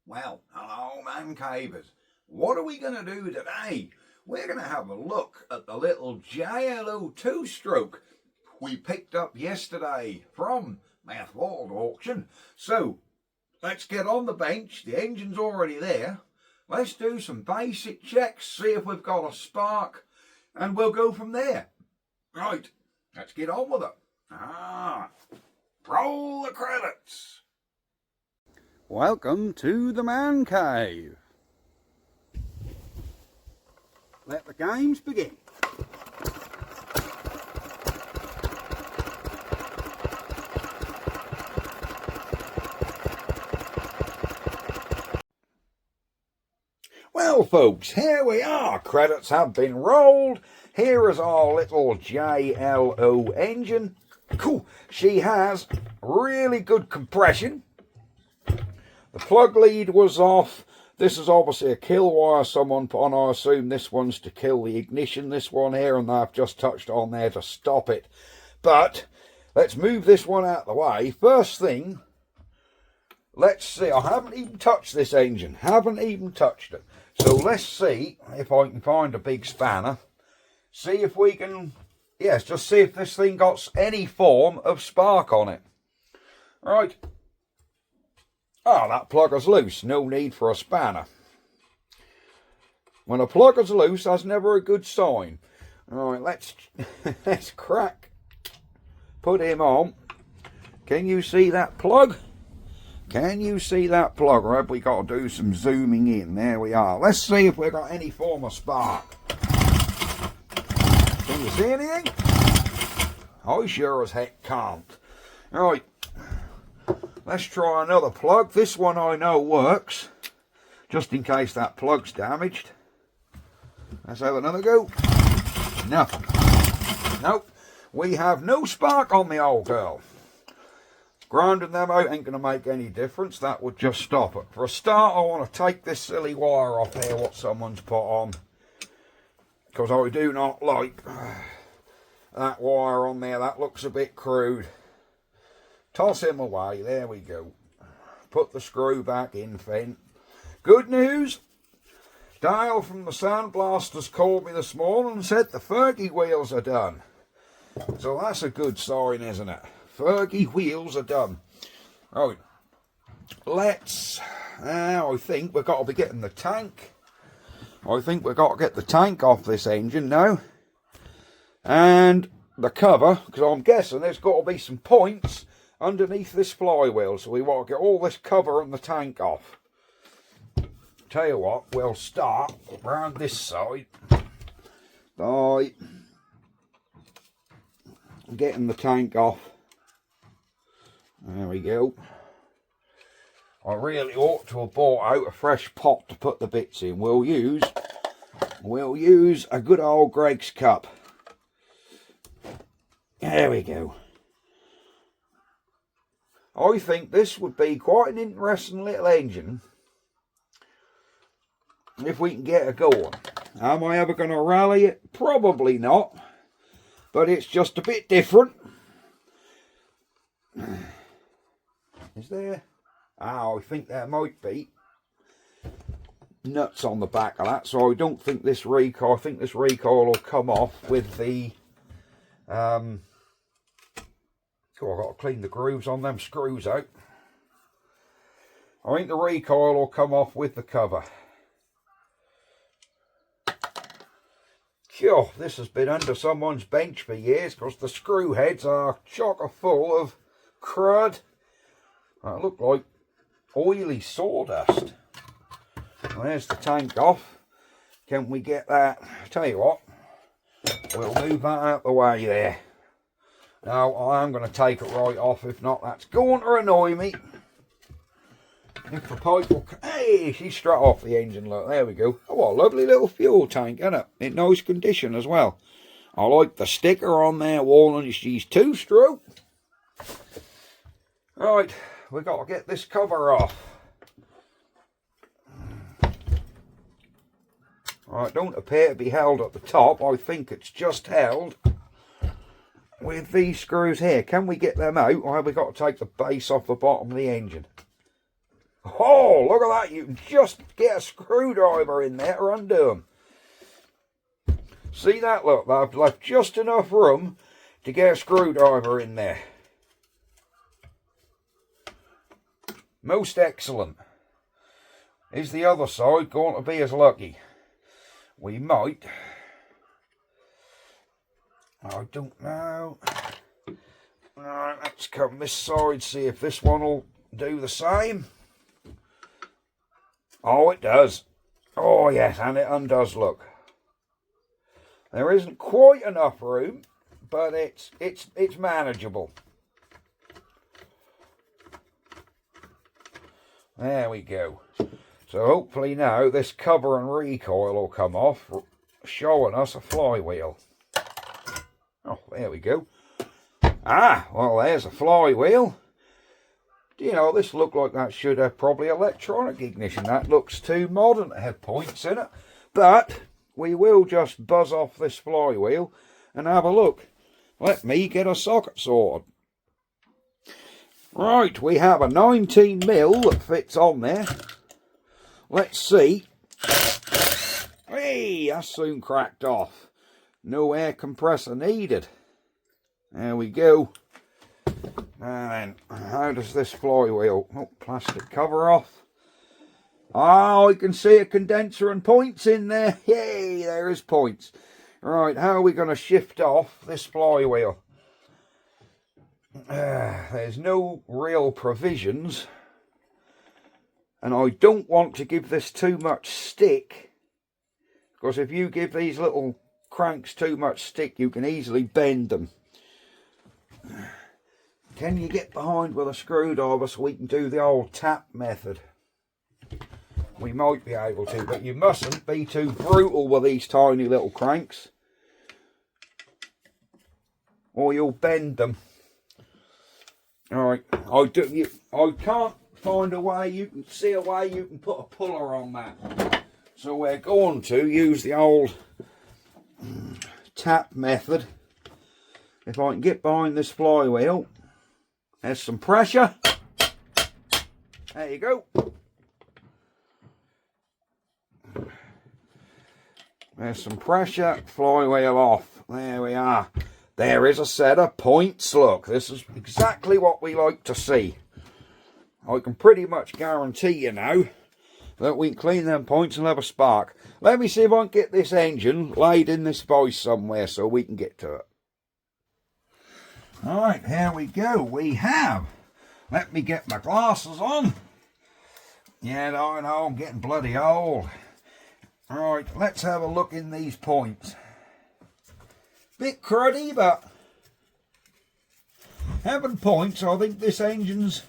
Well, hello man cavers. What are we going to do today? We're going to have a look at the little JLO 2-stroke we picked up yesterday from Mathwold auction. So, let's get on the bench. The engine's already there. Let's do some basic checks, see if we've got a spark, and we'll go from there. Right, let's get on with it. Roll the credits. Welcome to the man cave. Let the games begin. Well folks, here we are. Credits have been rolled. Here is our little JLO engine. Cool. She has really good compression. The plug lead was off. This is obviously a kill wire someone put on. I assume this one's to kill the ignition, this one here, and I've just touched on there to stop it. But let's move this one out of the way. First thing, let's see. I haven't even touched this engine. Haven't even touched it. So let's see if I can find a big spanner. See if we can, yes, just see if this thing got any form of spark on it. Right. Ah, that plug is loose. No need for a spanner. When a plug is loose, that's never a good sign. Alright, let's crack. Put him on. Can you see that plug? Can you see that plug? Or have we got to do some zooming in? There we are. Let's see if we've got any form of spark. Can you see anything? I sure as heck can't. Alright. Let's try another plug. This one I know works, just in case that plug's damaged. Let's have another go. Nothing. Nope. We have no spark on the old girl. Grinding them out ain't going to make any difference. That would just stop it. For a start, I want to take this silly wire off here, what someone's put on, because I do not like that wire on there. That looks a bit crude. Toss him away. There we go. Put the screw back in, Finn. Good news. Dale from the Sandblasters called me this morning and said the Fergie wheels are done. So that's a good sign, isn't it? Fergie wheels are done. Right. Let's... Now I think we've got to be getting the tank. I think we've got to get the tank off this engine now. And the cover, because I'm guessing there's got to be some points underneath this flywheel, so we want to get all this cover and the tank off. Tell you what, we'll start around this side by getting the tank off. There we go. I really ought to have bought out a fresh pot to put the bits in. We'll use a good old Greg's cup. There we go. I think this would be quite an interesting little engine if we can get it going. Am I ever going to rally it? Probably not. But it's just a bit different. Is there? I think there might be nuts on the back of that. So I don't think this recoil, I think this recoil will come off with the... Oh, I've got to clean the grooves on them screws out. I think the recoil will come off with the cover. Sure, this has been under someone's bench for years because the screw heads are chocker full of crud. That look like oily sawdust. Well, there's the tank off. Can we get that? Tell you what, we'll move that out the way there. Now, I am going to take it right off. If not, that's going to annoy me. If the pipe will... Hey, she's straight off the engine. Look, there we go. Oh, what a lovely little fuel tank, isn't it? In nice condition as well. I like the sticker on there, warning she's 2-stroke. Right, we've got to get this cover off. Right, don't appear to be held at the top. I think it's just held with these screws here. Can we get them out, or have we got to take the base off the bottom of the engine? Oh, look at that. You can just get a screwdriver in there to undo them. See that? Look, I've left just enough room to get a screwdriver in there. Most excellent. Is the other side going to be as lucky? We might. I don't know. Alright, let's come this side, see if this one will do the same. Oh, it does. Oh, yes, and it undoes, look. There isn't quite enough room, but it's manageable. There we go. So hopefully now this cover and recoil will come off, showing us a flywheel. Oh, there we go. Ah, well, there's a flywheel. Do you know, this looked like that should have probably electronic ignition. That looks too modern to have points in it. But we will just buzz off this flywheel and have a look. Let me get a socket sorted. Right, we have a 19mm that fits on there. Let's see. Hey, that soon cracked off. No air compressor needed. There we go. And how does this flywheel... Oh, plastic cover off. Oh, you can see a condenser and points in there. Yay, there is points. Right, how are we going to shift off this flywheel? There's no real provisions. And I don't want to give this too much stick. Because if you give these little cranks too much stick, you can easily bend them. Can you get behind with a screwdriver so we can do the old tap method? We might be able to, but you mustn't be too brutal with these tiny little cranks, or you'll bend them. Alright, I can't find a way, you can see a way you can put a puller on that. So we're going to use the old tap method. If I can get behind this flywheel, there's some pressure. There you go. There's some pressure, flywheel off. There we are. There is a set of points, look. This is exactly what we like to see. I can pretty much guarantee you now that we can clean them points and have a spark. Let me see if I can get this engine laid in this vise somewhere so we can get to it. Alright, here we go. We have. Let me get my glasses on. Yeah, I know, I'm getting bloody old. Alright, let's have a look in these points. Bit cruddy, but having points, I think this engine's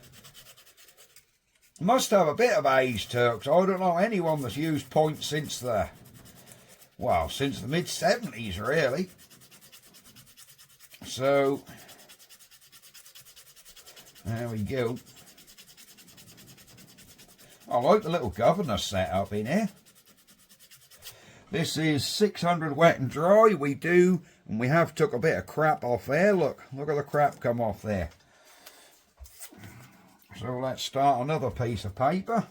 must have a bit of age to it. I don't know anyone that's used points since the, well, since the mid-70s, really. So, there we go. I like the little governor set up in here. This is 600 wet and dry. We do, and we have took a bit of crap off there. Look at the crap come off there. So let's start another piece of paper.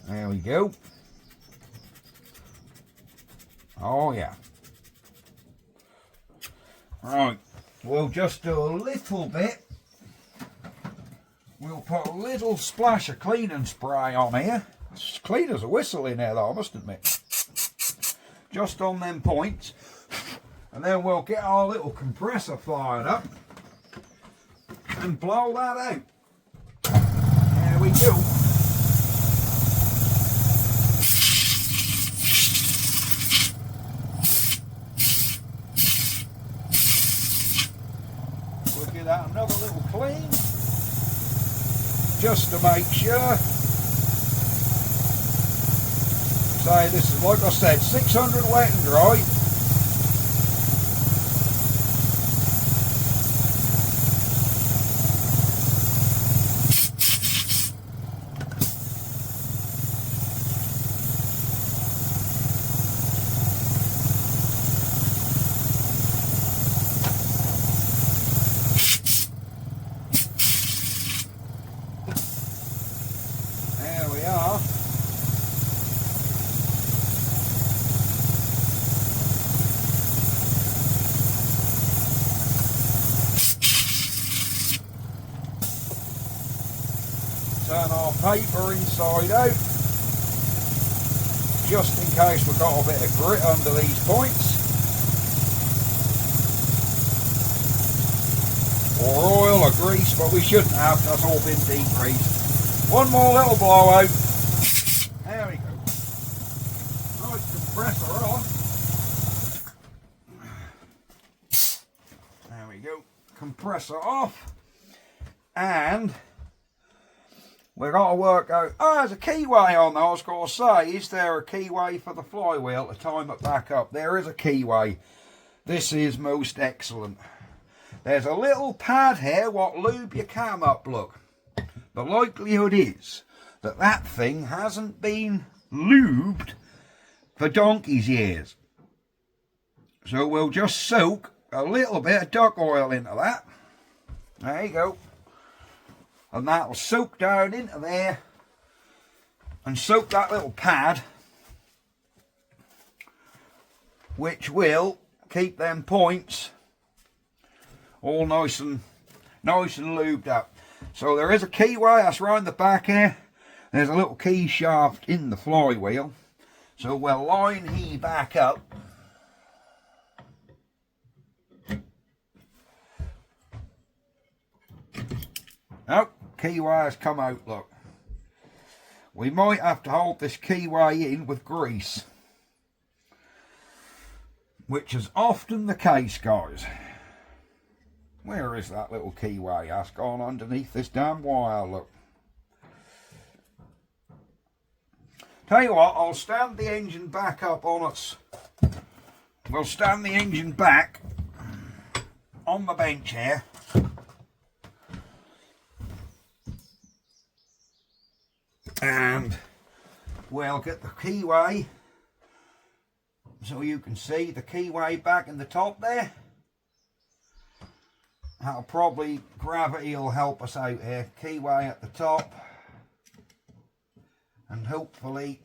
There we go. Oh yeah. Right, we'll just do a little bit. We'll put a little splash of cleaning spray on here. It's clean as a whistle in here though, I must admit. Just on them points. And then we'll get our little compressor fired up and blow that out. There we go. We'll give that another little clean, just to make sure. So this is, like I said, 600 wet and dry. turn our paper inside out, just in case we've got a bit of grit under these points, or oil or grease, but we shouldn't have, that's all been degreased. One more little blowout. There we go. Right, compressor on. There we go. Compressor off. And we've got to work out. Oh, there's a keyway on there. I was going to say, is there a keyway for the flywheel to time it back up? There is a keyway. This is most excellent. There's a little pad here what lube your cam up, look. The likelihood is that that thing hasn't been lubed for donkey's years. So we'll just soak a little bit of duck oil into that. There you go. And that will soak down into there and soak that little pad, which will keep them points all nice and lubed up. So there is a keyway, that's round the back here. There's a little key shaft in the flywheel. So we'll line he back up. Oh, keyway has come out, look. We might have to hold this keyway in with grease, which is often the case, guys. Where is that little keyway? That's gone underneath this damn wire, look. Tell you what, I'll stand the engine back up on its... We'll stand the engine back on the bench here. And we'll get the keyway so you can see the keyway back in the top there. That'll probably, gravity will help us out here. Keyway at the top. And hopefully,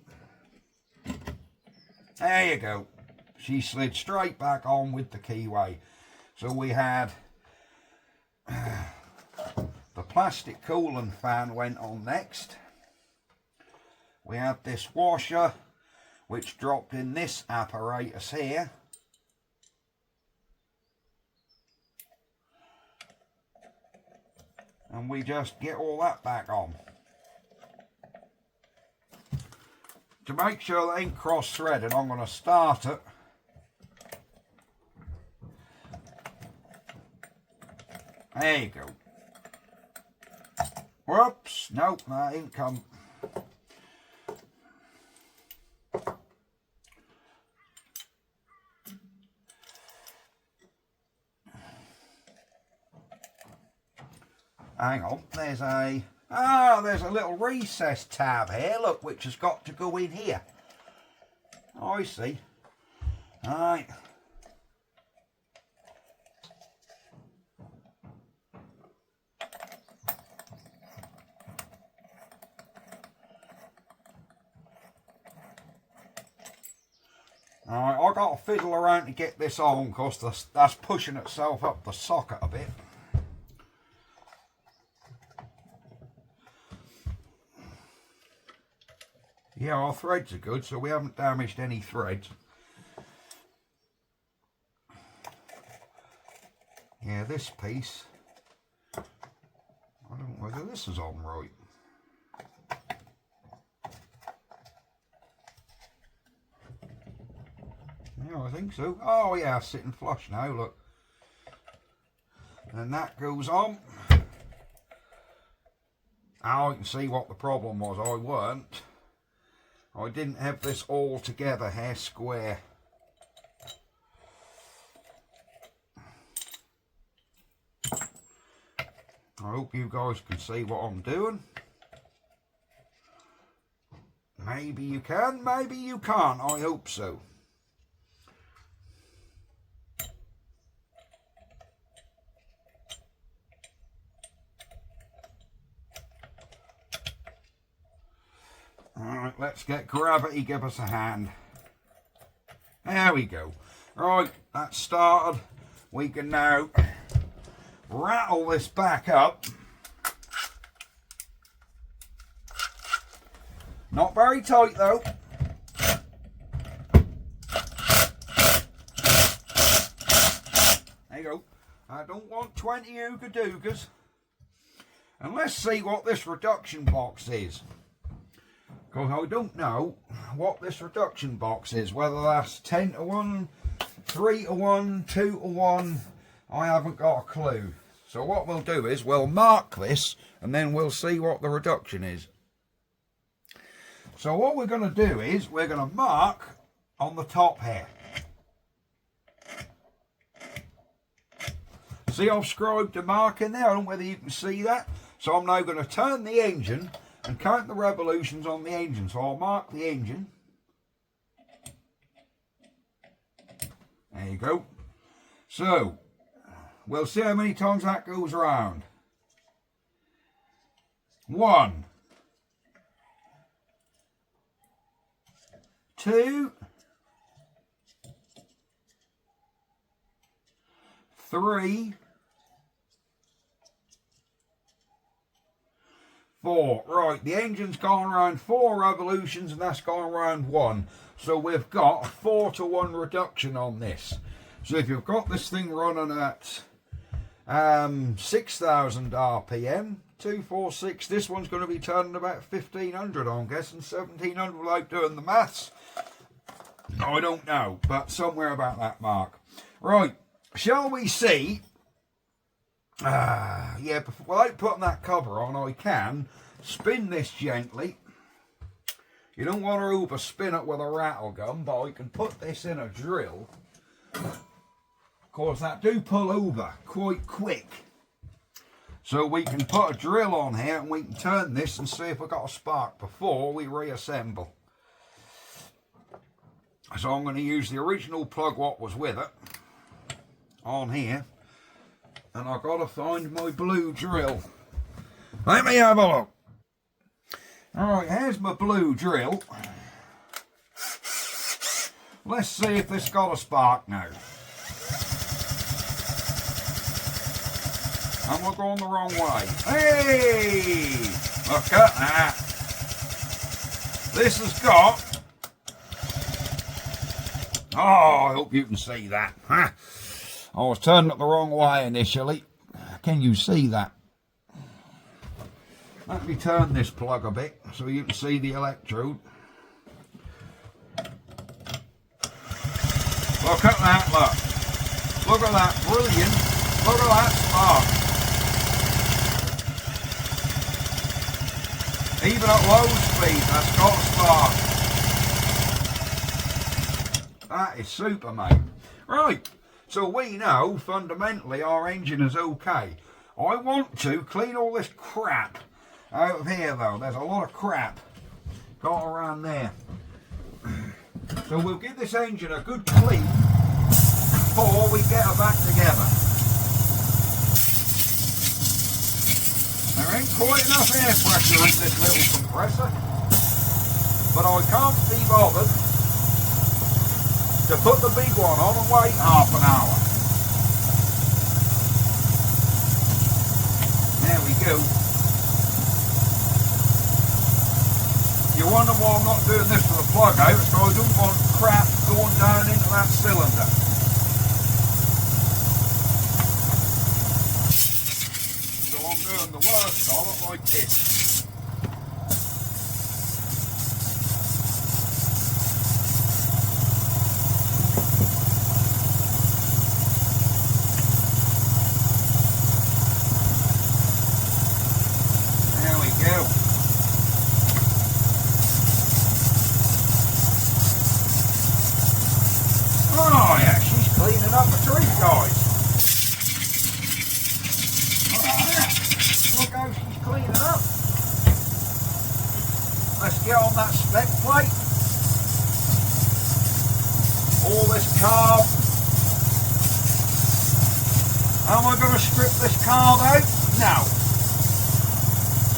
there you go. She slid straight back on with the keyway. So we had, the plastic coolant fan went on next. We had this washer, which dropped in this apparatus here. And we just get all that back on. To make sure they ain't cross-threaded, I'm going to start it. There you go. Whoops, nope, that ain't come. Hang on, there's a little recess tab here, look, which has got to go in here. I see. Right. Alright, I've got to fiddle around to get this on because that's pushing itself up the socket a bit. Yeah, our threads are good, so we haven't damaged any threads. Yeah, this piece, I don't know whether this is on right. Yeah, I think so. Oh yeah, sitting flush now, look. And that goes on. Now I can see what the problem was. I didn't have this all together here square. I hope you guys can see what I'm doing. Maybe you can, maybe you can't. I hope so. Alright, let's get gravity, give us a hand. There we go. Right, that's started. We can now rattle this back up. Not very tight though. There you go. I don't want 20 ooga doogas. And let's see what this reduction box is. Because I don't know what this reduction box is. Whether that's 10 to 1, 3 to 1, 2 to 1. I haven't got a clue. So what we'll do is we'll mark this and then we'll see what the reduction is. So what we're going to do is we're going to mark on the top here. See, I've scribed a mark in there. I don't know whether you can see that. So I'm now going to turn the engine and count the revolutions on the engine. So I'll mark the engine. There you go. So we'll see how many times that goes around. 1, 2, 3, 4. Right, the engine's gone around 4 revolutions and that's gone around 1. So we've got a 4 to 1 reduction on this. So if you've got this thing running at 6,000 RPM, 246, this one's going to be turning about 1,500, I'm guessing, 1,700 without doing the maths. I don't know, but somewhere about that mark. Right, shall we see? Yeah, without putting that cover on, I can spin this gently. You don't want to over spin it with a rattle gun, but I can put this in a drill. Of course, that do pull over quite quick. So we can put a drill on here and we can turn this and see if we've got a spark before we reassemble. So I'm going to use the original plug what was with it on here. And I've got to find my blue drill. Let me have a look. Alright, here's my blue drill. Let's see if this got a spark now. And we're going the wrong way. Hey! Look at that. This has got... Oh, I hope you can see that. Huh? I was turning it the wrong way initially. Can you see that? Let me turn this plug a bit so you can see the electrode. Look at that, look. Look at that, brilliant. Look at that spark. Even at low speed, that's got a spark. That is super, mate. Right. So we know, fundamentally, our engine is okay. I want to clean all this crap out of here, though. There's a lot of crap got around there. So we'll give this engine a good clean before we get her back together. There ain't quite enough air pressure in this little compressor, but I can't be bothered to put the big one on and wait half an hour. There we go. You wonder why I'm not doing this for the plug out, so I don't want crap going down into that cylinder. So I'm doing the worst of it like this. Let's get on that spec plate. All this carb. Am I going to strip this carb out? No.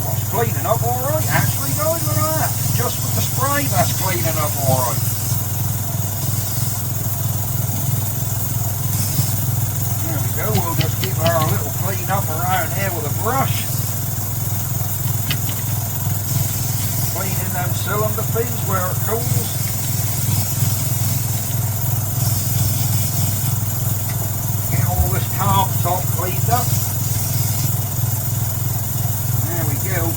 Well, it's cleaning up alright, actually, guys, look at that. Just with the spray, that's cleaning up alright. There we go, we'll just give her a little clean up around here with a brush. Cleaning them cylinder fins where it cools. Get all this carb top cleaned up. There we go.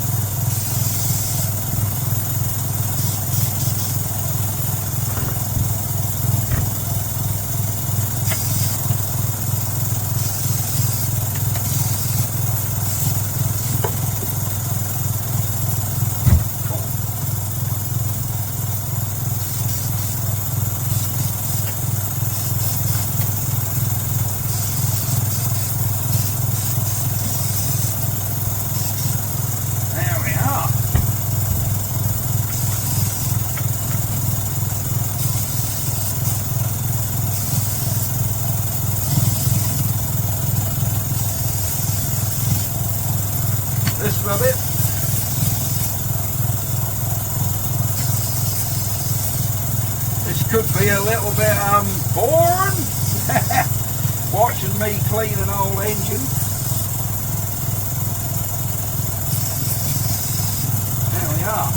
This is a bit. This could be a little bit boring. Watching me clean an old engine. There we are.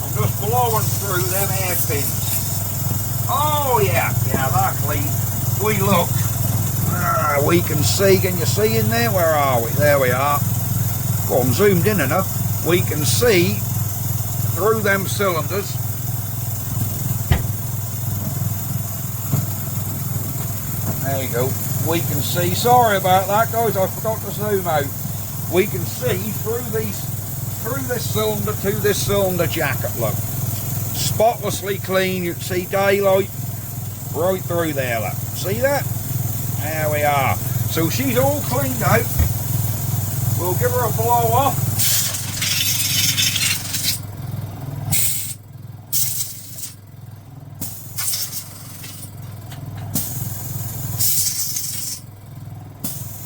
I'm just blowing through them hairpins. Oh yeah, they're clean. We look. We can see, can you see in there? Where are we? There we are. Go on, zoomed in enough. We can see through them cylinders. There you go. We can see, sorry about that guys, I forgot to zoom out. We can see through this cylinder to this cylinder jacket, look. Spotlessly clean, you can see daylight right through there, look. See that? There we are. So she's all cleaned out. We'll give her a blow off.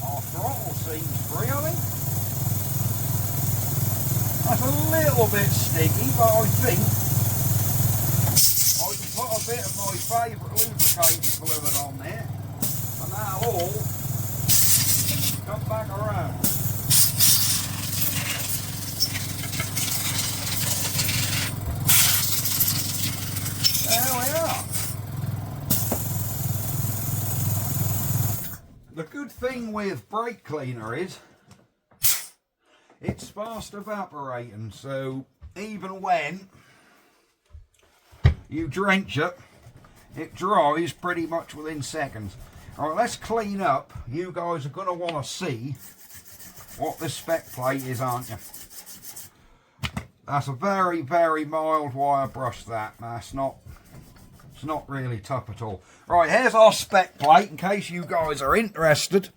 Our throttle seems free, I think. That's a little bit sticky, but I think I can put a bit of my favourite lubricating fluid on there. And that'll all come back around. There we are. The good thing with brake cleaner is it's fast evaporating, so even when you drench it, it dries pretty much within seconds. Alright, let's clean up. You guys are going to want to see what this spec plate is, aren't you? That's a very, very mild wire brush, that. It's not really tough at all. Right, here's our spec plate, in case you guys are interested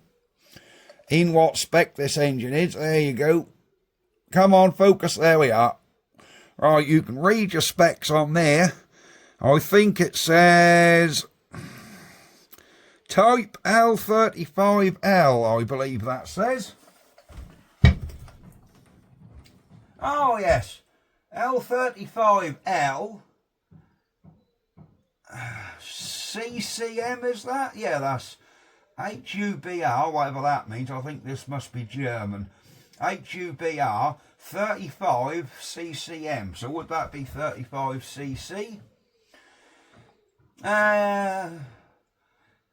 in what spec this engine is. There you go. Come on, focus. There we are. Right, you can read your specs on there. I think it says Type L35L, I believe that says. Oh, yes. L35L. CCM, is that? Yeah, that's HUBR, whatever that means. I think this must be German. HUBR 35 CCM. So would that be 35 cc?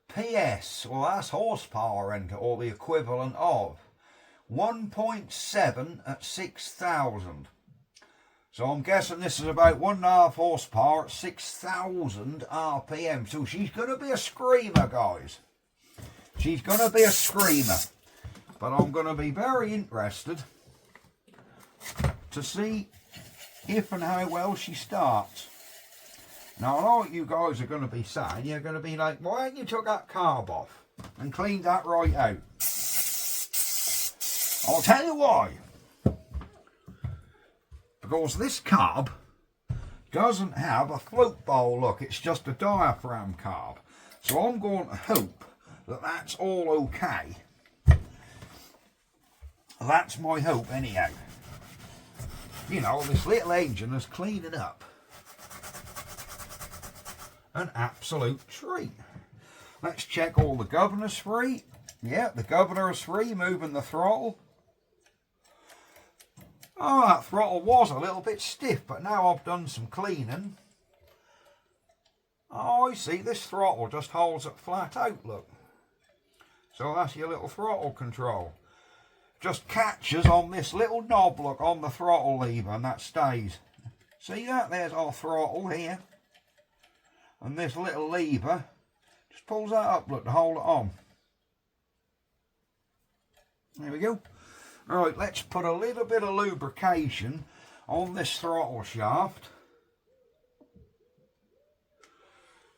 PS, well that's horsepower, or the equivalent of 1.7 at 6,000. So I'm guessing this is about 1.5 horsepower at 6,000 RPM. So she's going to be a screamer, guys. She's going to be a screamer. But I'm going to be very interested to see if and how well she starts. Now, I know what you guys are going to be saying. You're going to be like, why haven't you took that carb off and cleaned that right out? I'll tell you why. Because this carb doesn't have a float bowl look. It's just a diaphragm carb. So I'm going to hope that that's all okay. That's my hope anyhow. You know, this little engine is cleaning up. An absolute treat. Let's check all the governors free. Yeah, the governor is free, moving the throttle. Oh, that throttle was a little bit stiff, but now I've done some cleaning. Oh, I see, this throttle just holds it flat out, look. So that's your little throttle control. Just catches on this little knob, look, on the throttle lever, and that stays. See that? There's our throttle here. And this little lever just pulls that up, look, to hold it on. There we go. Right, let's put a little bit of lubrication on this throttle shaft.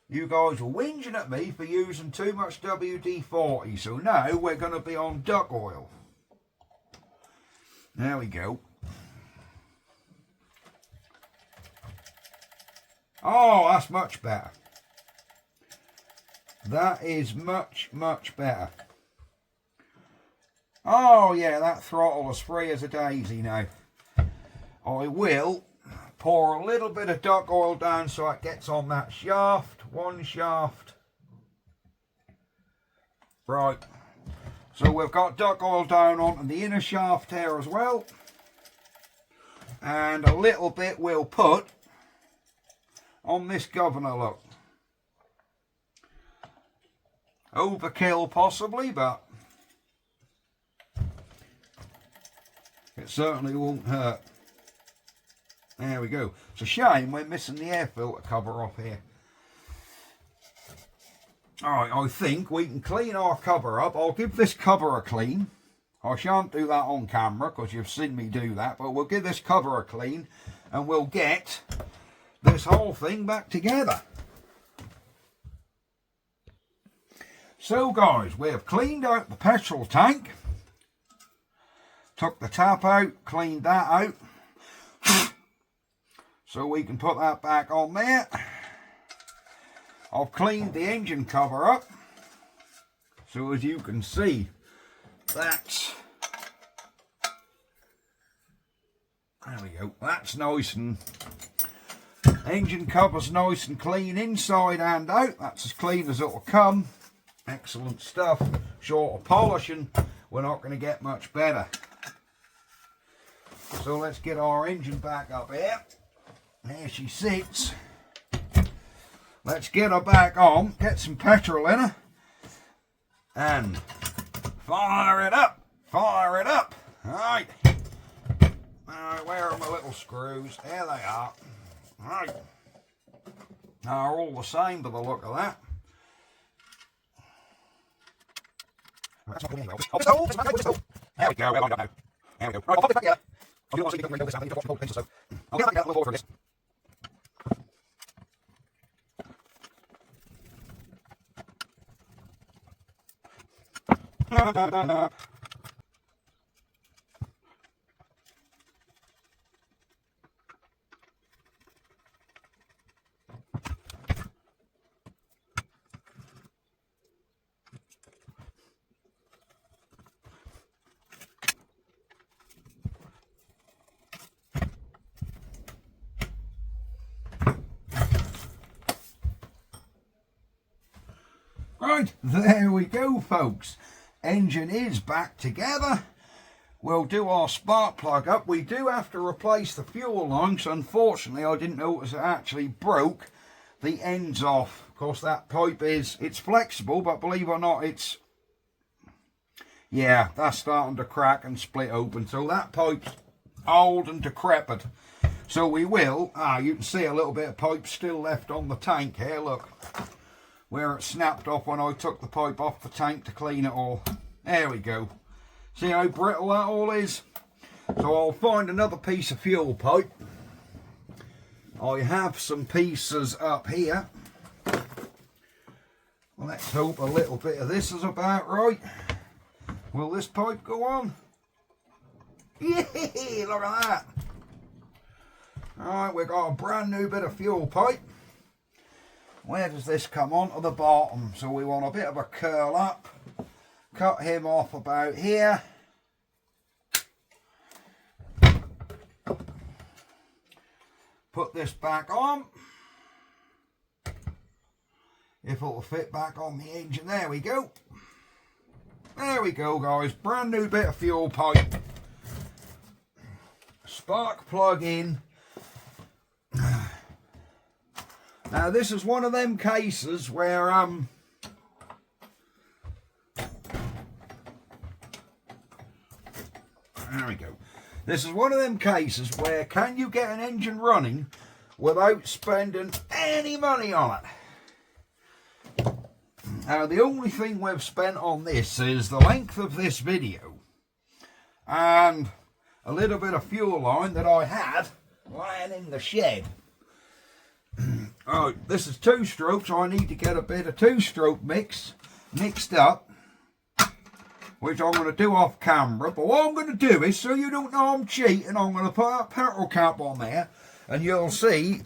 You guys were whinging at me for using too much WD-40, so now we're going to be on duck oil. There we go. Oh, that's much better. That is much, much better. Oh yeah, that throttle is free as a daisy now. I will pour a little bit of duck oil down so it gets on that shaft. One shaft. Right. So we've got duck oil down onto the inner shaft here as well. And a little bit we'll put on this governor, look. Overkill possibly, but it certainly won't hurt. There we go. It's a shame we're missing the air filter cover off here. Alright, I think we can clean our cover up. I'll give this cover a clean. I shan't do that on camera because you've seen me do that, but we'll give this cover a clean and we'll get this whole thing back together. So guys, we have cleaned out the petrol tank. Took the tap out, cleaned that out. So we can put that back on there. I've cleaned the engine cover up. So as you can see, that's, there we go, that's nice, and engine cover's nice and clean inside and out. That's as clean as it'll come. Excellent stuff. Short of polishing, we're not going to get much better. So let's get our engine back up here. There she sits. Let's get her back on, get some petrol in her, and fire it up, fire it up. Alright. Alright, where are my little screws? There they are. Alright. They're all the same by the look of that. There we go, there we go. Right, I'll pop this back together. I do want to see if you can this out. I think you've got some so I'll get that together a little over this. Right, there we go folks. Engine is back together. We'll do our spark plug up. We do have to replace the fuel line, so unfortunately I didn't notice it actually broke the ends off. Of course that pipe it's flexible, but believe it or not, it's, yeah, that's starting to crack and split open. So that pipe's old and decrepit. So we will, you can see a little bit of pipe still left on the tank here, look. Where it snapped off when I took the pipe off the tank to clean it all. There we go. See how brittle that all is? So I'll find another piece of fuel pipe. I have some pieces up here. Let's hope a little bit of this is about right. Will this pipe go on? Yeah, look at that. Alright, we've got a brand new bit of fuel pipe. Where does this come on? To the bottom. So we want a bit of a curl up. Cut him off about here. Put this back on. If it'll fit back on the engine. There we go. There we go guys. Brand new bit of fuel pipe. spark plug in. Now this is one of them cases where there we go. This is one of them cases where can you get an engine running without spending any money on it? Now the only thing we've spent on this is the length of this video and a little bit of fuel line that I had lying in the shed. Oh, this is 2-stroke, so I need to get a bit of 2-stroke mixed up, which I'm going to do off camera. But what I'm going to do is, so you don't know I'm cheating, I'm going to put that petrol cap on there, and you'll see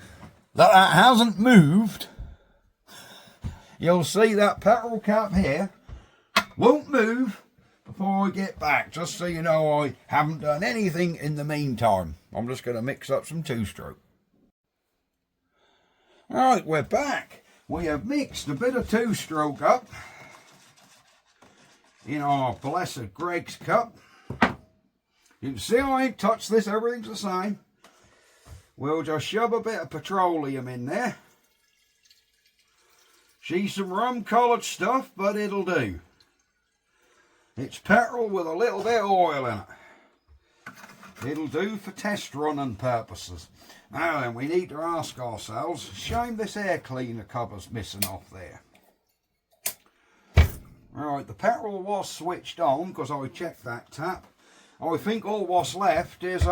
that hasn't moved. You'll see that petrol cap here won't move before I get back, just so you know I haven't done anything in the meantime. I'm just going to mix up some 2-stroke. Alright, we're back. We have mixed a bit of 2-stroke up in our blessed Greg's cup. You can see I ain't touched this, everything's the same. We'll just shove a bit of petroleum in there. She's some rum-coloured stuff, but it'll do. It's petrol with a little bit of oil in it. It'll do for test running purposes. Now then, we need to ask ourselves, shame this air cleaner cover's missing off there. Right, the petrol was switched on because I checked that tap. I think all what's left is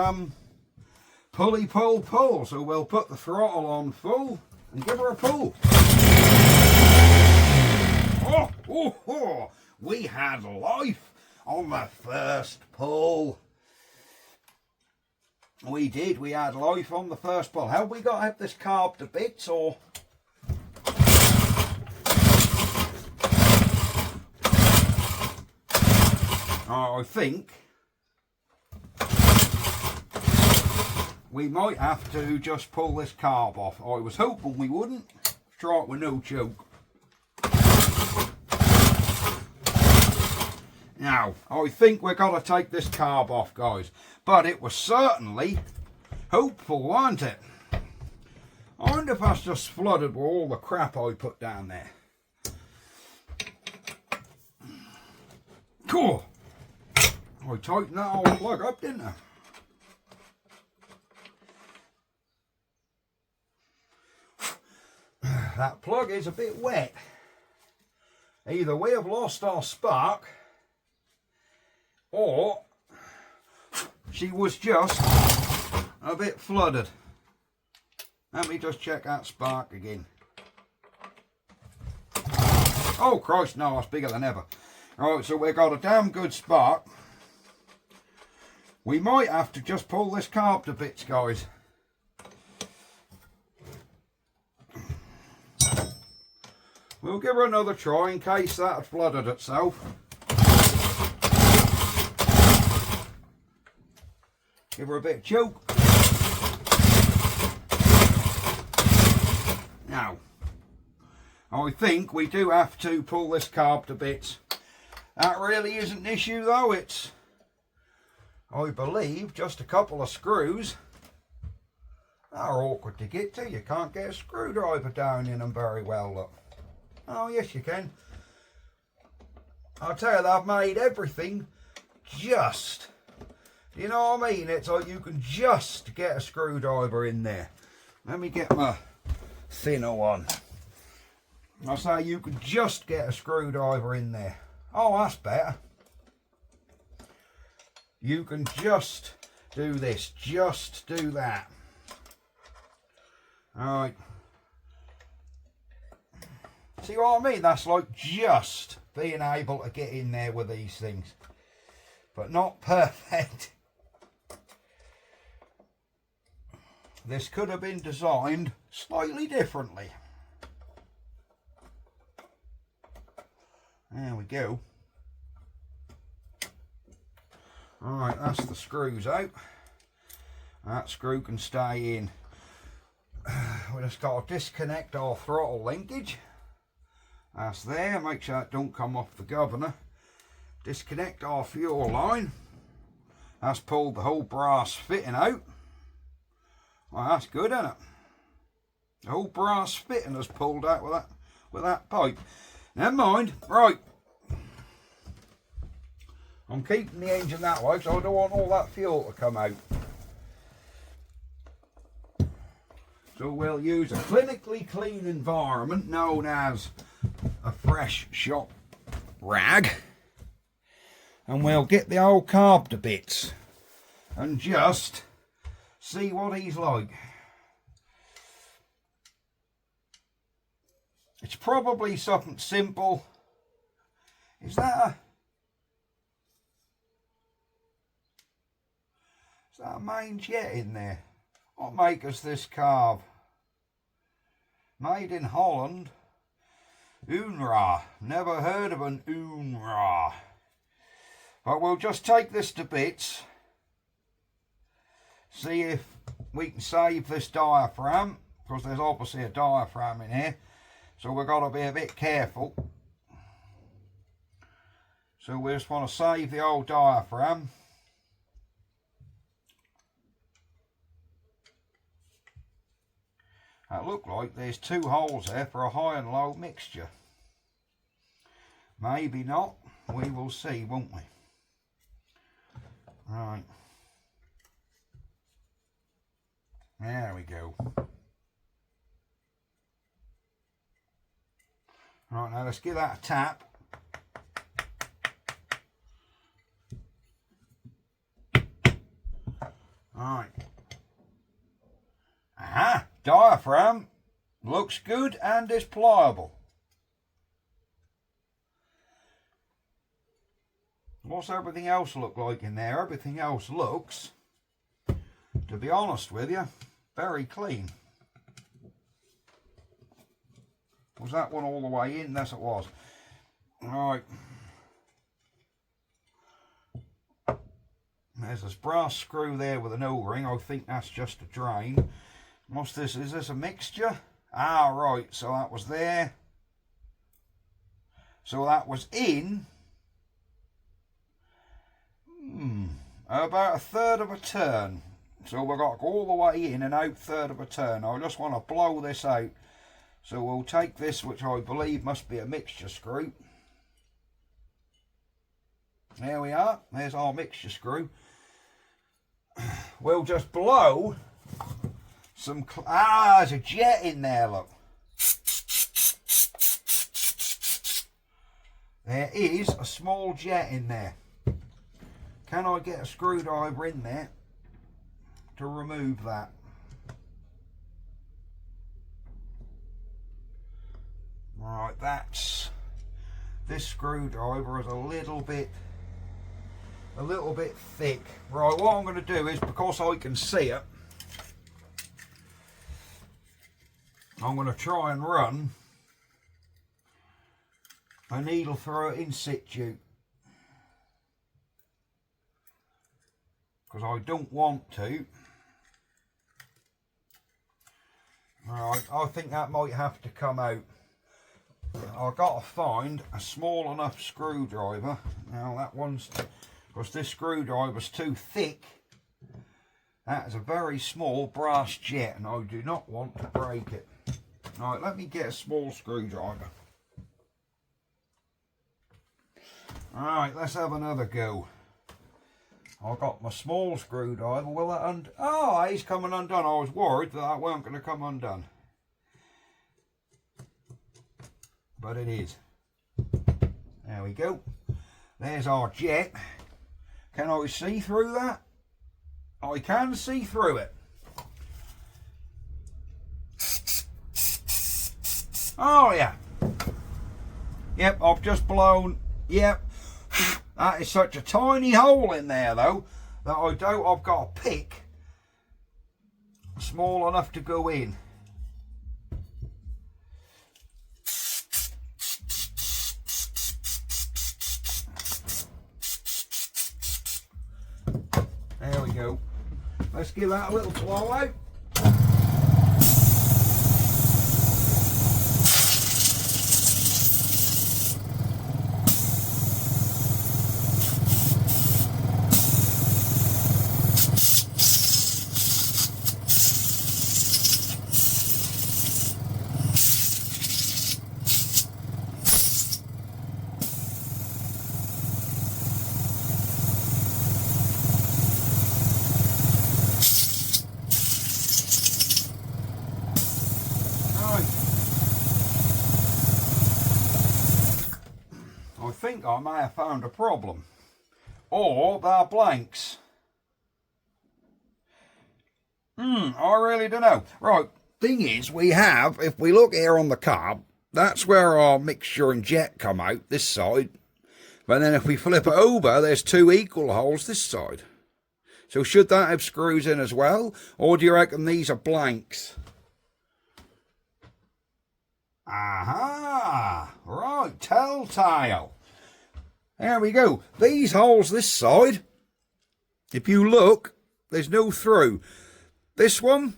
pulley pull pull. So we'll put the throttle on full and give her a pull. Oh, we had life on the first pull. We did, we had life on the first pull. Have we got to have this carb to bits or? I think we might have to just pull this carb off. I was hoping we wouldn't. Try it with no choke. Now, I think we're going to take this carb off, guys. But it was certainly hopeful, wasn't it? I wonder if that's just flooded with all the crap I put down there. Cool. I tightened that old plug up, didn't I? That plug is a bit wet. Either we have lost our spark, or she was just a bit flooded. Let me just check that spark again. Oh Christ, no, it's bigger than ever. Right, so we've got a damn good spark. We might have to just pull this carb to bits, guys. We'll give her another try in case that had flooded itself. Give her a bit of choke. Now, I think we do have to pull this carb to bits. That really isn't an issue though. It's, I believe, just a couple of screws. They're awkward to get to. You can't get a screwdriver down in them very well, look. Oh yes you can. I'll tell you, they've made everything just, you know what I mean? It's like you can just get a screwdriver in there. Let me get my thinner one. I say you can just get a screwdriver in there. Oh, that's better. You can just do this, just do that. Alright. See what I mean? That's like just being able to get in there with these things. But not perfect. This could have been designed slightly differently. There we go. Alright, that's the screws out. That screw can stay in. We just got to disconnect our throttle linkage. That's there, make sure it don't come off the governor. Disconnect our fuel line. That's pulled the whole brass fitting out. Well, that's good, isn't it? The whole brass fitting has pulled out with that pipe. Never mind. Right. I'm keeping the engine that way because I don't want all that fuel to come out. So we'll use a clinically clean environment known as a fresh shop rag. And we'll get the old carb to bits and just see what he's like. It's probably something simple. Is that a main jet in there? What make us this carb? Made in Holland. Unra. Never heard of an Unra. But we'll just take this to bits. See if we can save this diaphragm. Because there's obviously a diaphragm in here. So we've got to be a bit careful. So we just want to save the old diaphragm. It looks like there's two holes there for a high and low mixture. Maybe not. We will see, won't we? Right. There we go. Right, now let's give that a tap. Right. Aha! Diaphragm looks good and is pliable. What's everything else look like in there? Everything else looks, to be honest with you, very clean. Was that one all the way in? Yes, it was. Right. There's this brass screw there with an O-ring. I think that's just a drain. What's this? Is this a mixture? Ah, right. So that was there. So that was in about a third of a turn. So we've got to go all the way in and out third of a turn. I just want to blow this out. So we'll take this, which I believe must be a mixture screw. There we are. There's our mixture screw. We'll just blow some... there's a jet in there, look. There is a small jet in there. Can I get a screwdriver in there to remove that? Right, this screwdriver is a little bit thick. Right, what I'm going to do is, because I can see it, I'm going to try and run a needle through it in situ. Because I don't want to. Right, I think that might have to come out. I've got to find a small enough screwdriver. Now that one's, because this screwdriver's too thick. That is a very small brass jet and I do not want to break it. Right, let me get a small screwdriver. Alright, let's have another go. I've got my small screwdriver. Will that oh, he's coming undone. I was worried that weren't going to come undone. But it is. There we go. There's our jet. Can I see through that? I can see through it. Oh yeah. Yep, I've just blown. Yep. That is such a tiny hole in there though that I doubt I've got a pick small enough to go in. There we go. Let's give that a little blow out. I may have found a problem. Or they're blanks. I really don't know. Right, thing is, we have, if we look here on the carb, that's where our mixture and jet come out, this side. But then if we flip it over, there's two equal holes this side. So should that have screws in as well? Or do you reckon these are blanks? Aha! Right, telltale. There we go. These holes this side, if you look, there's no through. This one,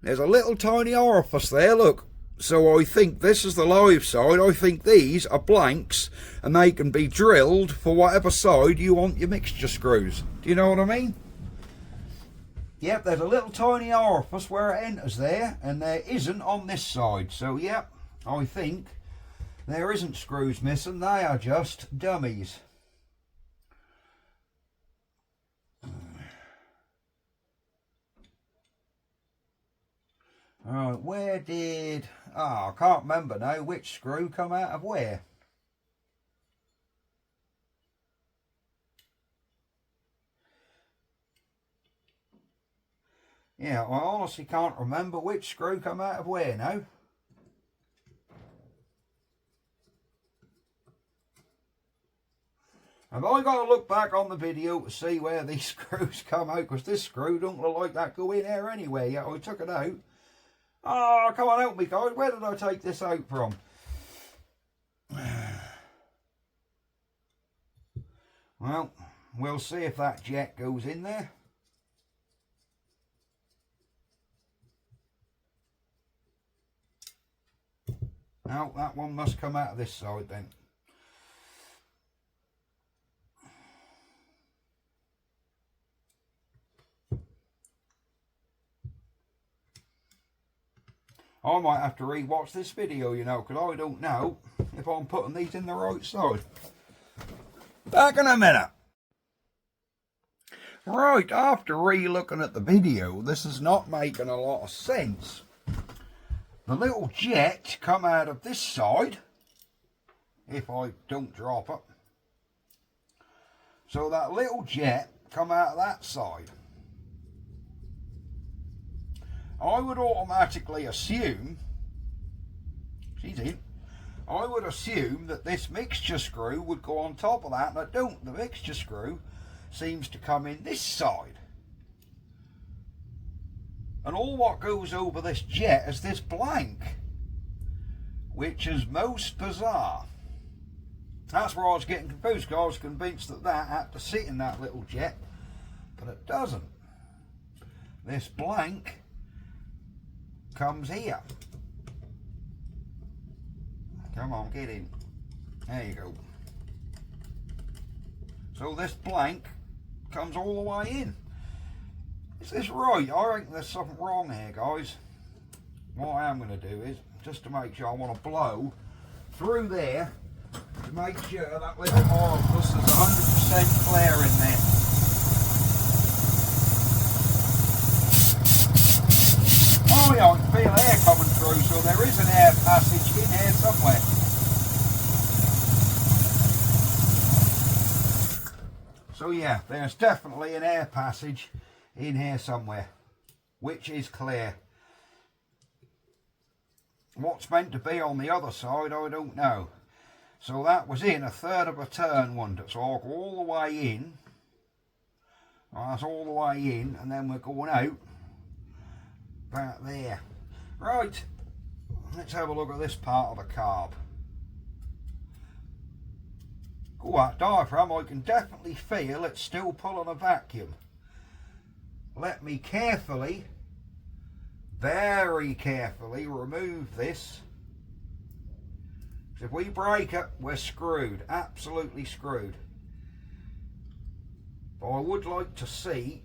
there's a little tiny orifice there, look. So I think this is the live side. I think these are blanks and they can be drilled for whatever side you want your mixture screws. Do you know what I mean? Yep, there's a little tiny orifice where it enters there, and there isn't on this side. So yep, I think there isn't screws missing. They are just dummies. Alright, where did... I can't remember now which screw come out of where. Yeah, I honestly can't remember which screw come out of where now. Have I got to look back on the video to see where these screws come out? Because this screw don't look like that go in there anyway. Yeah, I took it out. Oh, come on, help me, guys. Where did I take this out from? Well, we'll see if that jet goes in there. No, that one must come out of this side then. I might have to re-watch this video, you know, because I don't know if I'm putting these in the right side. Back in a minute. Right, after re-looking at the video, this is not making a lot of sense. The little jet come out of this side, if I don't drop it. So that little jet come out of that side. I would automatically assume, she's in, I would assume that this mixture screw would go on top of that, and I don't. The mixture screw seems to come in this side. And all what goes over this jet is this blank, which is most bizarre. That's where I was getting confused, because I was convinced that that had to sit in that little jet, but it doesn't. This blank comes here. Come on, get in. There you go. So this blank comes all the way in. Is this right? I think there's something wrong here, guys. What I am going to do is, just to make sure, I want to blow through there to make sure that little orifice is 100% clear in there. Oh yeah, I can feel air coming through, so there is an air passage in here somewhere. So yeah, there's definitely an air passage in here somewhere, which is clear. What's meant to be on the other side, I don't know. So that was in a third of a turn, wasn't it? So I'll go all the way in. That's all the way in, and then we're going out about there. Right, let's have a look at this part of the carb. Oh, that diaphragm, I can definitely feel it's still pulling a vacuum. Let me carefully, very carefully remove this. If we break it, we're screwed, absolutely screwed. But I would like to see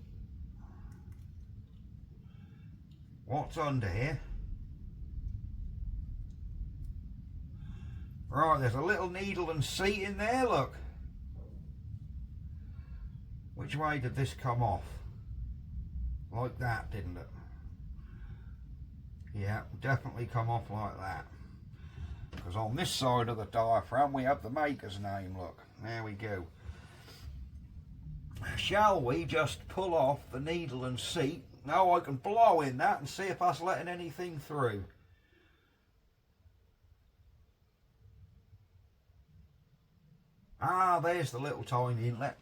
what's under here. Right, there's a little needle and seat in there, look. Which way did this come off? Like that, didn't it? Yeah, definitely come off like that. Because on this side of the diaphragm we have the maker's name, look. There we go. Shall we just pull off the needle and seat? Now I can blow in that and see if that's letting anything through. Ah, there's the little tiny inlet.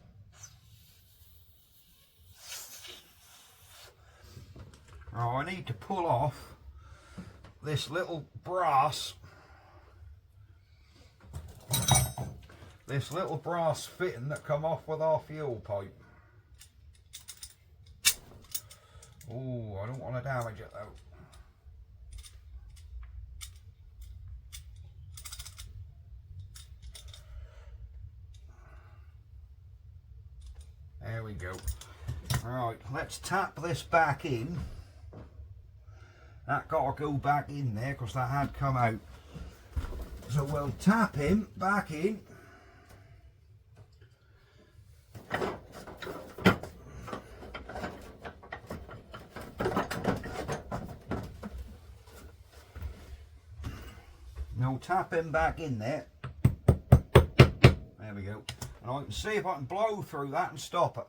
Oh, I need to pull off this little brass fitting that come off with our fuel pipe. Oh, I don't want to damage it though. There we go. Right, let's tap this back in. That got to go back in there because that had come out. So we'll tap him back in. We'll tap him back in there. There we go. And I can see if I can blow through that and stop it.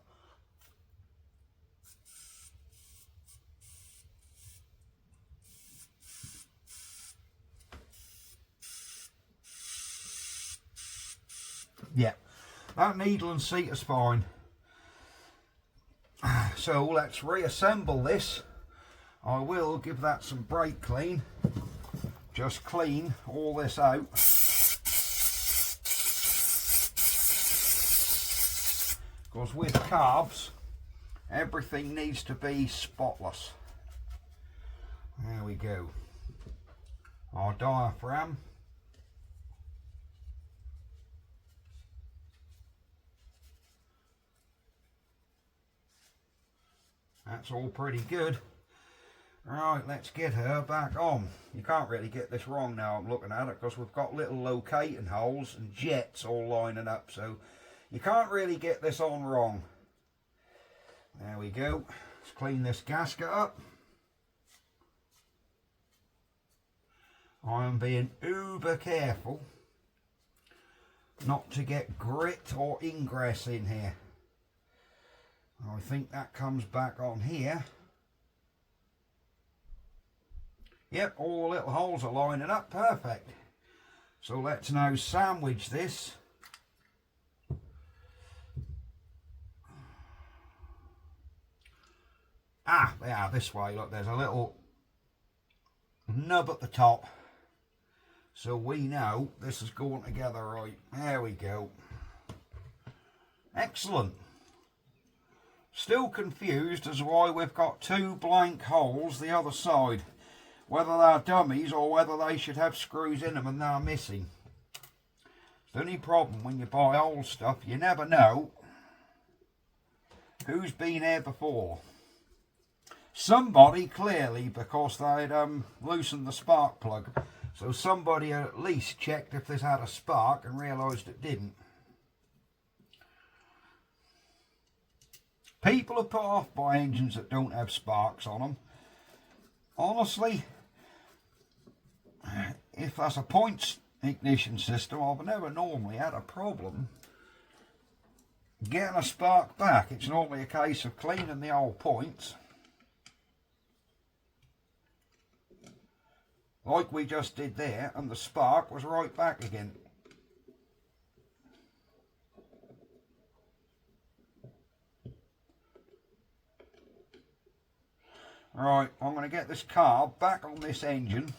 Yeah, that needle and seat is fine. So let's reassemble this. I will give that some brake clean. Just clean all this out. Because with carbs, everything needs to be spotless. There we go. Our diaphragm. That's all pretty good. Right, let's get her back on. You can't really get this wrong now I'm looking at it because we've got little locating holes and jets all lining up, so you can't really get this on wrong. There we go. Let's clean this gasket up. I am being uber careful not to get grit or ingress in here. I think that comes back on here. Yep, all the little holes are lining up perfect. So let's now sandwich this. Ah, yeah, this way. Look, there's a little nub at the top. So we know this is going together right. There we go. Excellent. Still confused as to why we've got two blank holes the other side. Whether they're dummies or whether they should have screws in them and they're missing. It's the only problem when you buy old stuff, you never know who's been here before. Somebody clearly, because they'd loosened the spark plug. So somebody at least checked if this had a spark and realised it didn't. People are put off by engines that don't have sparks on them. Honestly, if that's a points ignition system, I've never normally had a problem getting a spark back. It's normally a case of cleaning the old points, like we just did there, and the spark was right back again. Right, I'm going to get this carb back on this engine.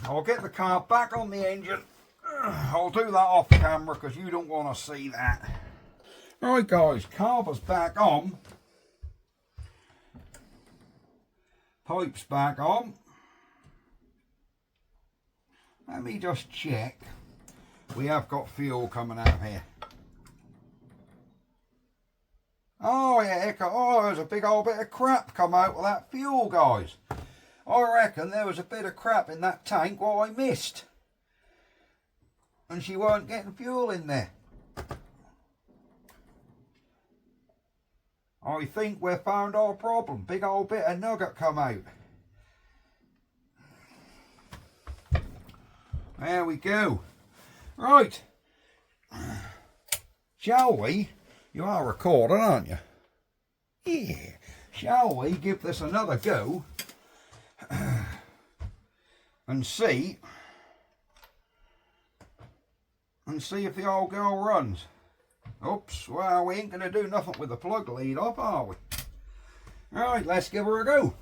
I'll get the carb back on the engine. I'll do that off camera because you don't want to see that. Right guys, carb is back on. Pipe's back on. Let me just check. We have got fuel coming out of here. Oh yeah, oh, there's a big old bit of crap come out of that fuel, guys. I reckon there was a bit of crap in that tank what I missed. And she weren't getting fuel in there. I think we've found our problem. Big old bit of nugget come out. There we go. Right. Shall we? You are recording, aren't you? Yeah. Shall we give this another go and see if the old girl runs? Oops, well, we ain't going to do nothing with the plug lead up, are we? Right, let's give her a go.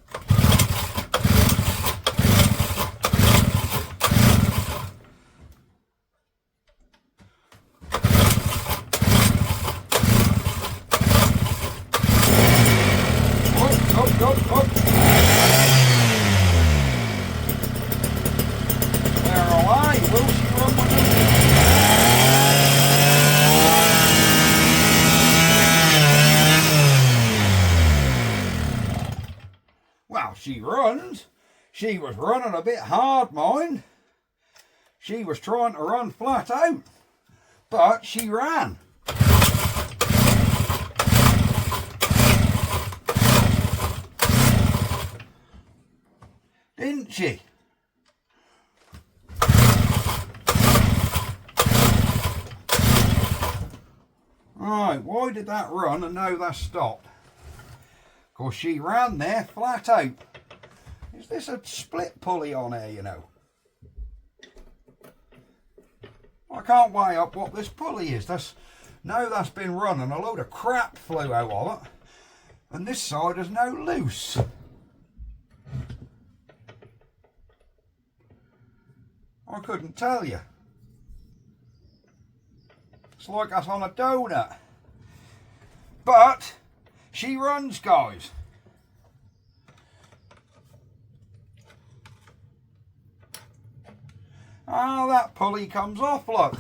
She runs. She was running a bit hard, mind. She was trying to run flat out, but she ran. Didn't she? Right, why did that run and now that stopped? Because she ran there flat out. Is this a split pulley on here, you know? I can't weigh up what this pulley is. Now that's been running, a load of crap flew out of it. And this side is now loose. I couldn't tell you. It's like that's on a donut. But she runs, guys. Ah, that pulley comes off, look.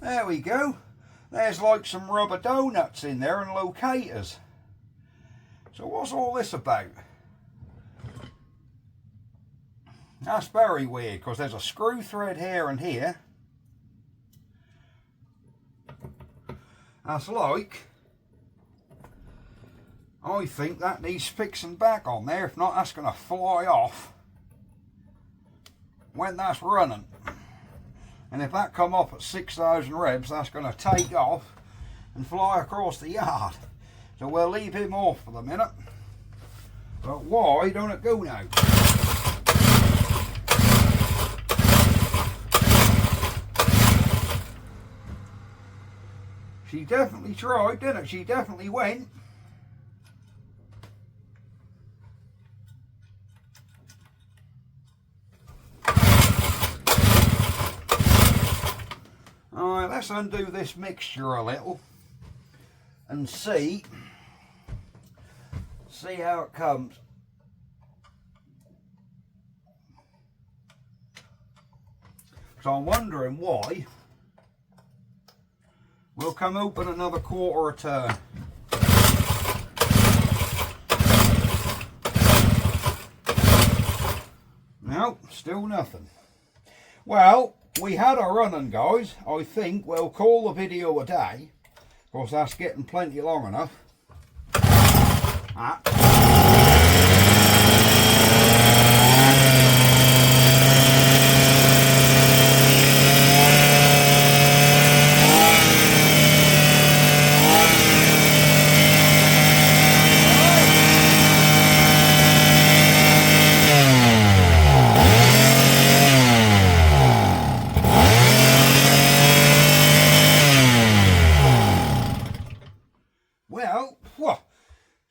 There we go. There's like some rubber donuts in there and locators. So what's all this about? That's very weird, because there's a screw thread here and here. That's like, I think that needs fixing back on there. If not, that's going to fly off when that's running. And if that come off at 6,000 revs, that's going to take off and fly across the yard. So we'll leave him off for the minute. But why don't it go now? She definitely tried, didn't it? She definitely went. Alright, let's undo this mixture a little and see how it comes. So I'm wondering why. We'll come open another quarter a turn. No, still nothing. Well, we had a running, guys. I think we'll call the video a day. Of course, that's getting plenty long enough.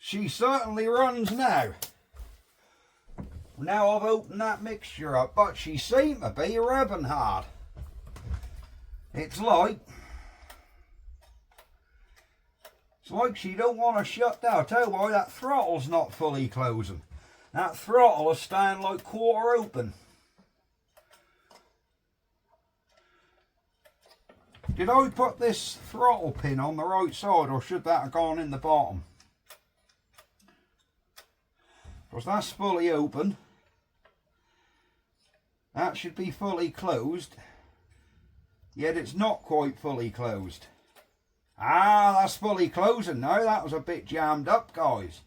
She certainly runs now. Now I've opened that mixture up, but she seemed to be revving hard. It's like she don't want to shut down. I'll tell you why, that throttle's not fully closing. That throttle is staying like quarter open. Did I put this throttle pin on the right side, or should that have gone in the bottom? Because that's fully open. That should be fully closed. Yet it's not quite fully closed. Ah, that's fully closing now. That was a bit jammed up, guys.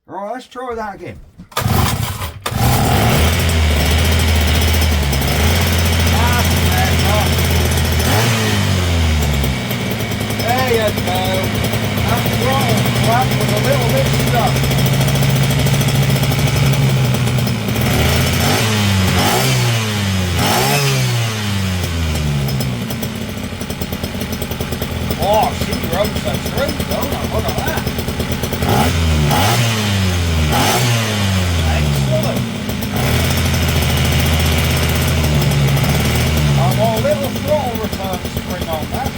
Right, let's try that again. goes the treat, don't it? Look at that. Excellent. And our little throttle return spring on that.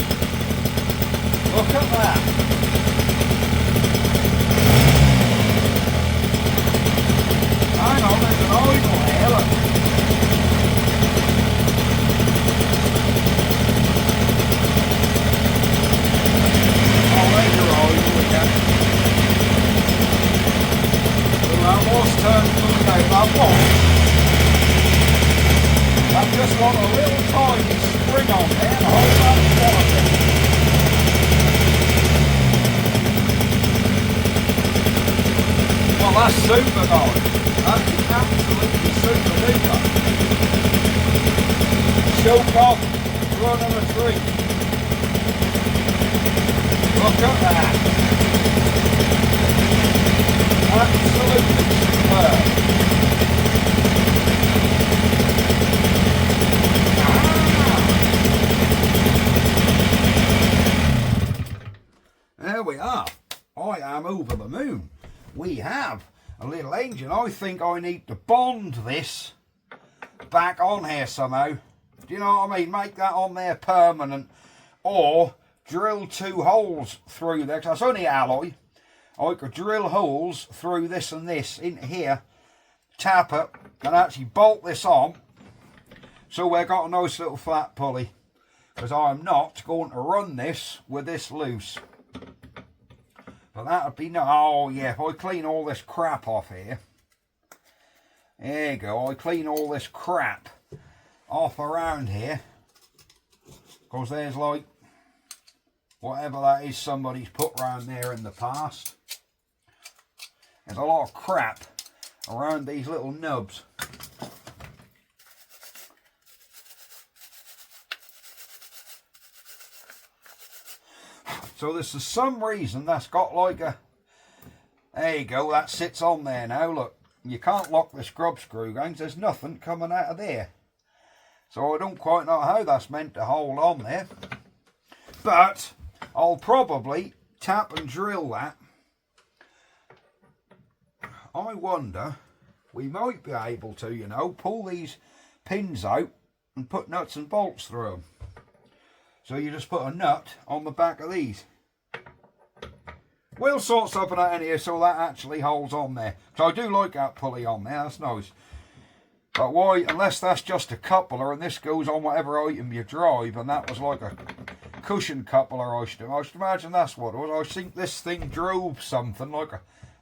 Look at that. Hang on, there's an idle here, look. Oh, there's your idle again. So that was turned coming out, that was. I just want a little tiny spring on there and hold that quality. Well, that's super, guys. That's absolutely super duper. Choke off, run on a tree. Look at that. Absolutely superb. There we are. I am over the moon. We have a little engine. I think I need to bond this back on here somehow. Do you know what I mean? Make that on there permanent, or drill 2 holes through there, because that's only alloy. I could drill holes through this and this into here, tap it, and actually bolt this on, so we've got a nice little flat pulley, because I'm not going to run this with this loose. But that would be no. Oh yeah, if I clean all this crap off here. There you go. I clean all this crap off around here. Because there's like whatever that is somebody's put around there in the past. There's a lot of crap around these little nubs. So this is some reason that's got like a, there you go, that sits on there now, look. You can't lock the scrub screw, guys, there's nothing coming out of there. So I don't quite know how that's meant to hold on there. But I'll probably tap and drill that. I wonder, we might be able to, you know, pull these pins out and put nuts and bolts through them. So you just put a nut on the back of these. We'll sort something out in here so that actually holds on there. So I do like that pulley on there, that's nice. But why, unless that's just a coupler and this goes on whatever item you drive, and that was like a cushion coupler, I should imagine that's what it was. I think this thing drove something, like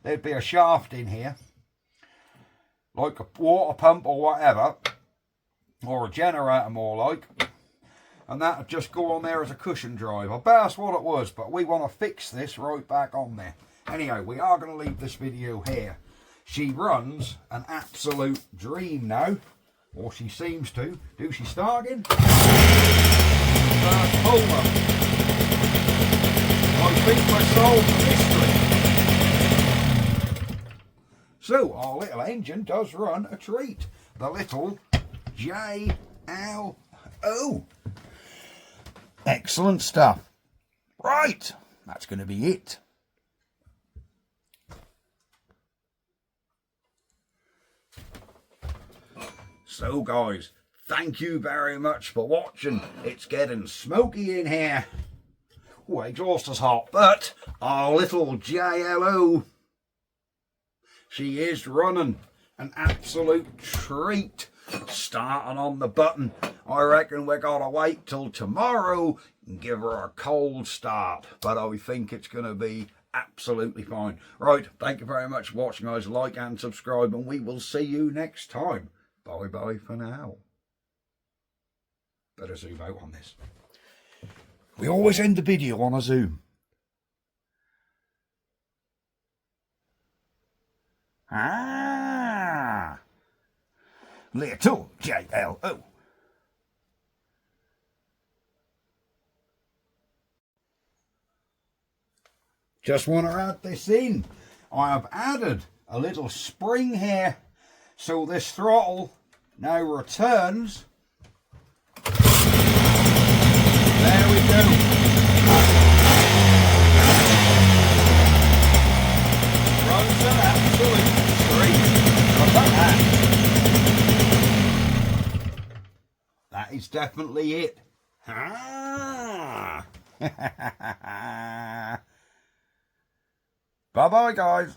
there'd be a shaft in here. Like a water pump or whatever. Or a generator more like. And that would just go on there as a cushion drive. I bet that's what it was, but we want to fix this right back on there. Anyway, we are going to leave this video here. She runs an absolute dream now, or she seems to. Do she start again? I think we're solved the mystery. So, our little engine does run a treat. The little JLO. Excellent stuff. Right, that's going to be it. So guys, thank you very much for watching. It's getting smoky in here. Oh, exhaust is hot, but our little JLO, she is running an absolute treat. Starting on the button. I reckon we're gonna wait till tomorrow and give her a cold start, but I think it's gonna be absolutely fine. Right, thank you very much for watching, guys. Like and subscribe, and we will see you next time. Bye bye for now. Better zoom out on this. We always end the video on a zoom. Little JLO. Just want to add this in. I have added a little spring here, so this throttle now returns. There we go. is definitely it. Ah. Bye-bye, guys.